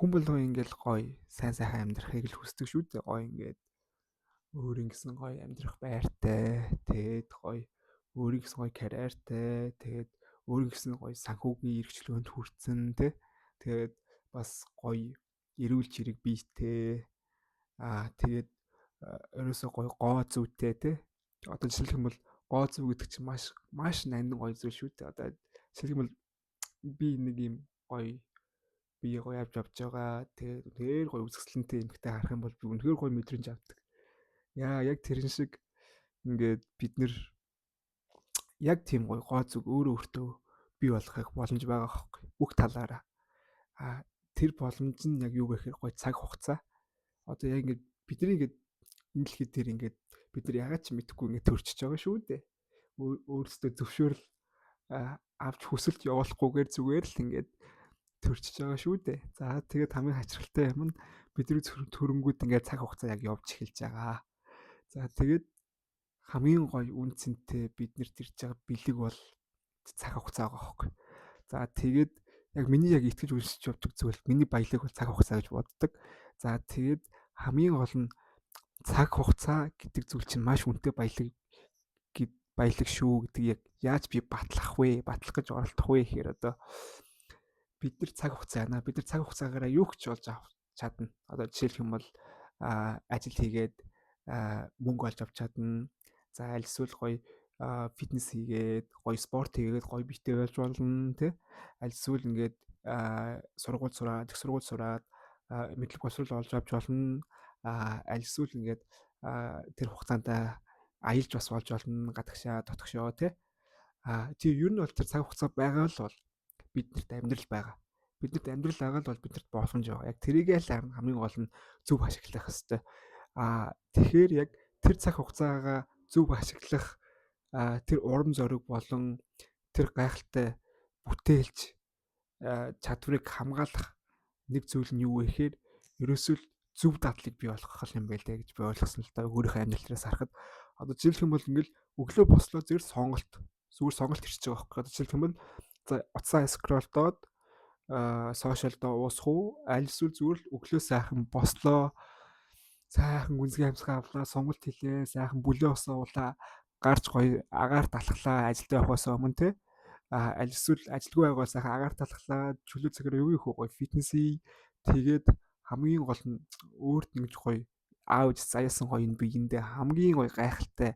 хүн болгоо ингээл гоё сайн сайхан амьдрахыг л хүсдэг шүү дээ. Гоё ингээд өөрийн гэсэн гоё амьдрах байртай, тэгээд гоё өөрийн гэсэн гоё карьертай, тэгээд өөрийн гэсэн гоё санхүүгийн эрхчлөөнд хүрсэн тэ. Тэгээд бас гоё эрүүл чирэг биетэй тэгээд ерөөсөө гоё гоо зүйтэй тэ. Одоо жишээлх юм бол гоо зүй гэдэг чинь маш нандин гоё зүйл шүү дээ. Одоо жишээлх юм бол би нэг юм гоё бие гоё авч явж байгаа. Тэгээд үнэхээр гоё үзэсгэлэнтэй эмэгтэй харах юм бол би үнэхээр гоё мэдрэмж авдаг. Яг тэрэн шиг ингээд бид нэр яг тийм гоё гоо зүг өөрөө өөртөө бий болгох боломж байгаа хөөхгүй. Бүх талаараа. Тэр боломж нь яг юу гэхээр гоё цаг хугацаа. Одоо яг ингээд бидний ингээд энэ дэлхий дээр ингээд бид нар ягаад ч мэдэхгүй ингээд төрчихөж байгаа шүү дээ. Өөрсдөө зөвшөөрөл авч хүсэлт явуулахгүйгээр зүгээр л ингээд төрчихөж байгаа шүү дээ. За тэгээд хамгийн хачирхалтай юм нь бидний төрөнгүүд ингээд цаг хугацаа яг явж эхэлж байгаа. За тэгээд хамгийн гоё үн цэнтэй биднэрт ирж байгаа бэлэг бол цаг хугацаа байгаа хөөхгүй. За тэгээд яг миний яг итгэж үнсэж явдаг зүйл миний баялаг бол цаг хугацаа гэж боддог. За тэгээд хамгийн гол нь цаг хугацаа гэдэг зүйл чинь маш үнэтэй баялаг шүү гэдэг яг яаж би батлах гэж оролдох вэ гэхээр одоо бид нар цаг хугацаа яана. Бид нар цаг хугацаагаараа юу ч болж чадна. Одоо жишээлх юм бол ажил хийгээд мөнгө олж авч чадна. За аль эсвэл гоё фитнес хийгээд гоё спорт хийгээд гоё биетэй байж болно тий. Аль эсвэл ингээд сургууль сураад мэдлэг боловсрол олж авч болно. Аль эсвэл ингээд тэр хугацаанд аялж бас болж болно. Гадагшаа, дотгошоо тий. Тийм ер нь бол тэр цаг хугацаа байгаа л бол биднэрт амьдрал байгаа. Биднэрт амьдрал байгаа л бол биднэрт боломж байгаа. Яг тэрийгээ л хамгийн гол нь зөв ашиглах хэрэгтэй. Тэгэхээр яг тэр цаг хугацаагаа зөв ашиглах тэр урам зориг болон тэр гайхалтай бүтээлч чадварыг хамгаалах нэг зүйл нь юу вэ гэхээр ерөөсөө зөв дадлыг бий болгох юм байл дээ гэж би ойлгосон л да. Өөрийнхөө амьдралаас харахад одоо жишээлх юм бол ингээл өглөө бослоо зүгээр сонголт ирчихэж байгаа байхгүй. Одоо жишээлх юм бол за утсаа скролдоод сошиалдоо уусах уу? Аль эсвэл зүгээр л өглөө сайхан бослоо сайхан гүнзгий амьсгаа авлаа, сонголт хийлээ, сайхан бүлээ усуулаа, гарч гоё агаар талхлаа ажилд явахаас өмнө те. Аль эсвэл ажилгүй байгаа сайхан агаар талхлаа, чөлөө цагаар юу их гоё фитнес хий. Тэгээд хамгийн гол нь өөрт нэгж гоё аавж заяасан гоё энэ биеиндээ хамгийн гоё гайхалтай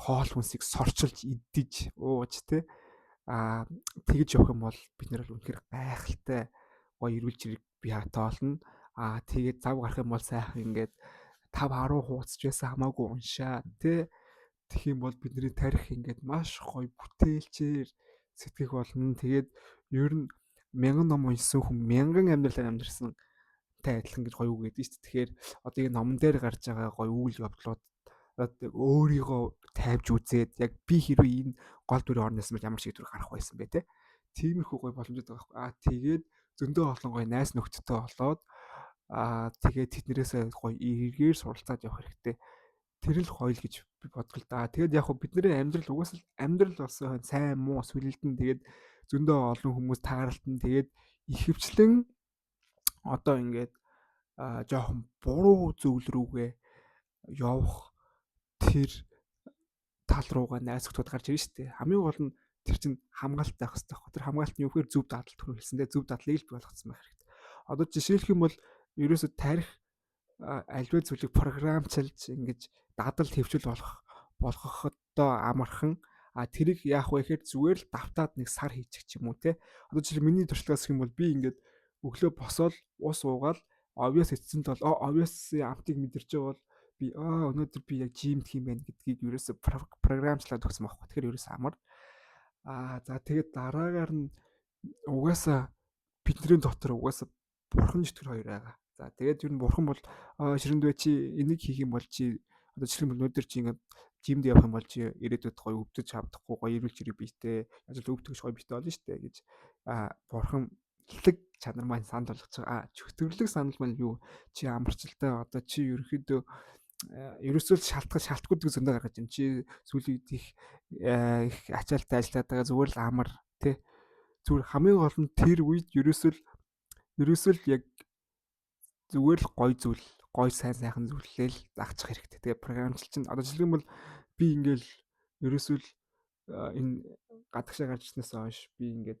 хоол хүнсийг сорчилж идэж ууж те. Тэгж явах юм бол бид нэр үнэхээр гайхалтай гоё эрүүл чирэг бий хатаална. Тэгээд зав гарах юм бол сайхан ингээд 5-10 хуудасч байсан хамаагүй уншаа тий. Тэгэх юм бол бидний тарих ингээд маш гоё бүтээлчээр сэтгэх болно. Тэгээд ер нь 1000 ном уншсан хүн 1000 амьдралаар амьдэрсэн тай адилхан гэж гоё үг гэдэг шүү дээ. Тэгэхээр одоо энэ номон дээр гарч байгаа гоё үйл явдлууд өөрийгөө тавьж үзээд яг би хэрвээ энэ гол дүрийн орноос нь ямар шийдвэр гарах байсан бэ те. Тиймэрхүү гоё боломжтой байгаа байхгүй. Тэгээд зөндөө олон гоё найс нөхдөдтэй болоод тэгээд тэднэрээс гоё эргээр суралцаад явах хэрэгтэй. Тэр л гоё л гэж би бодлоо л да. Тэгээд яг бидний амьдрал угаасаа амьдрал болсон сайн муу сүлэлдэн тэгээд зөндөө олон хүмүүс тааралтан тэгээд ихэвчлэн одоо ингээд жоохон буруу зүйл рүүгээ явах тэр тал руугаа найс нөхдөд гарч ирж штэ. Хамгийн гол нь тэр чинь хамгаалалт байх хэрэгтэй байхгүй. Тэр хамгаалалт нь юу гэхээр зөв дадлт хөрөв хэлсэндээ зөв дадлыг л болгоцсон байх хэрэгтэй. Одоо жишээлх юм бол ерөөсө тарих альва зүйлийг програмчилж ингэж дадал төвчл болгоходоо амархан тэрийг яах вэ гэхээр зүгээр л давтаад нэг сар хийчих ч юм уу те. Одоо жишээ миний туршлагаас юм бол би ингээд өглөө босоод ус уугаал obvious эцсэнд бол obvious-ийн амтыг мэдэрч байгаа бол би өнөөдөр би яг жимд хийм байх гэдгийг ерөөсө програмчлаад өгсөн байхгүй. Тэгэхээр ерөөсө амар. За тэгээд дараагаар нь угаасаа бидний дотор угаасаа бурхан житгэр хоёр байгаа. За тэгээд ер нь бурхан бол ширэнд бай чи энийг хийх юм бол чи одоо жишээ нь өнөөдөр чи ингээд жимд явах юм бол чи ирээдүйд гоё өвдөж авдахгүй гоё эрүүл чирэг биетэй ажил өвдөгч гоё биетэй болно шүү дээ гэж бурхан чанар маань санд болгож байгаа. Чөтгөрлөг санал маань юу? Чи амарчлалтай одоо чи ерөөхдөө ерөөсөө шалтгуудыг зөндөө гаргаж байна. Чи сүүлийн их ачаалттай ажиллаад байгаа зүгээр л амар тий. Зүгээр хамгийн гол нь тэр үед ерөөсөө яг зүгээр л гоё зүйл, гоё сайхан зүйлээ л дагчих хэрэгтэй. Тэгээ програмчлал чинь одоо жишээлбэл бол би ингээл ерөөсөө л энэ гадагшаа гарч ирснээс хойш би ингээд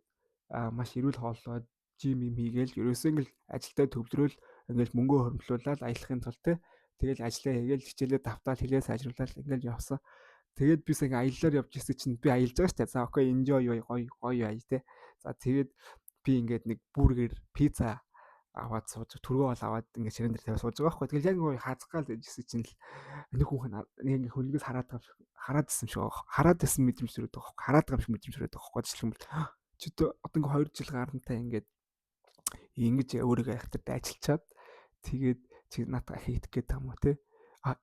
маш эрүүл хооллоод жим хийгээл ерөөсөө ингээл ажилдаа төвлөрөөл ингээл мөнгөө хөрвүүлээд аялахын тулд те тэгэл ажиллаа хийгээл хичээлээ давтаал хэлээ сайжруулаад ингээл явсан. Тэгээд би сая аяллаар явж ирсэн чинь би аялж байгаа шүү дээ. За окей enjoy гоё гоё ая те. За тэгээд би ингээд нэг бургер, пицца аваад сууж түргөө бол аваад ингээд ширэн дээр тавиад сууж байгаа байхгүй. Тэгэл яг гоё хазгаал байжсэн чинь л нэг хүн нэг ингээд хөлнөөс хараад исэн шүү. Хараад исэн мэдрэмж төрөд байгаа байхгүй. Хараад байгаа юм шиг мэдрэмж төрөд байгаа байхгүй. Жишээлбэл чи одоо ингээд 2 жил гарантай ингээд ингэж өөрийгөө айхтар дайчилчаад тэгээд чи наатаа хийх гээд байгаа юм уу те.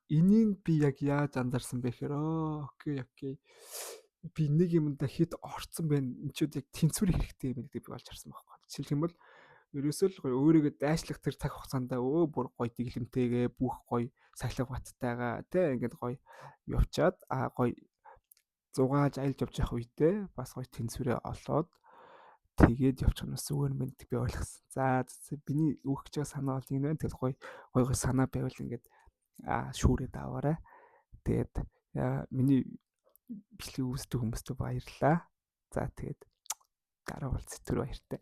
Энийг би яг яаж анзаарсан бэ гэхээр окей. Би нэг юмда хэд орцсон байна. Энд ч яг тэнцвэр хэрэгтэй юм гэдэг би олж харсан байхгүй. Жишээлх юм бол ерөөсөө л гоё өөрийгөө дайшлах тэр цаг хугацаанд бүр гоё дэглэмтэйгээ бүх гоё сахилга баттайгаа тий ингээд гоё явчаад гоё зугааж аялж явж явах үедээ бас гоё тэнцвэрээ олоод тэгээд явчих нь бас зүгээр юм би ойлгосон. За биний өгөх гэж байгаа санаа бол энэ байна. Тэгэл гоё санаа байвал ингээд шүүрээд аваарай. Тэгээд миний бичлэг үздэг хүмүүстээ баярлалаа. За тэгээд дараа уулзъя. Түр баяртай.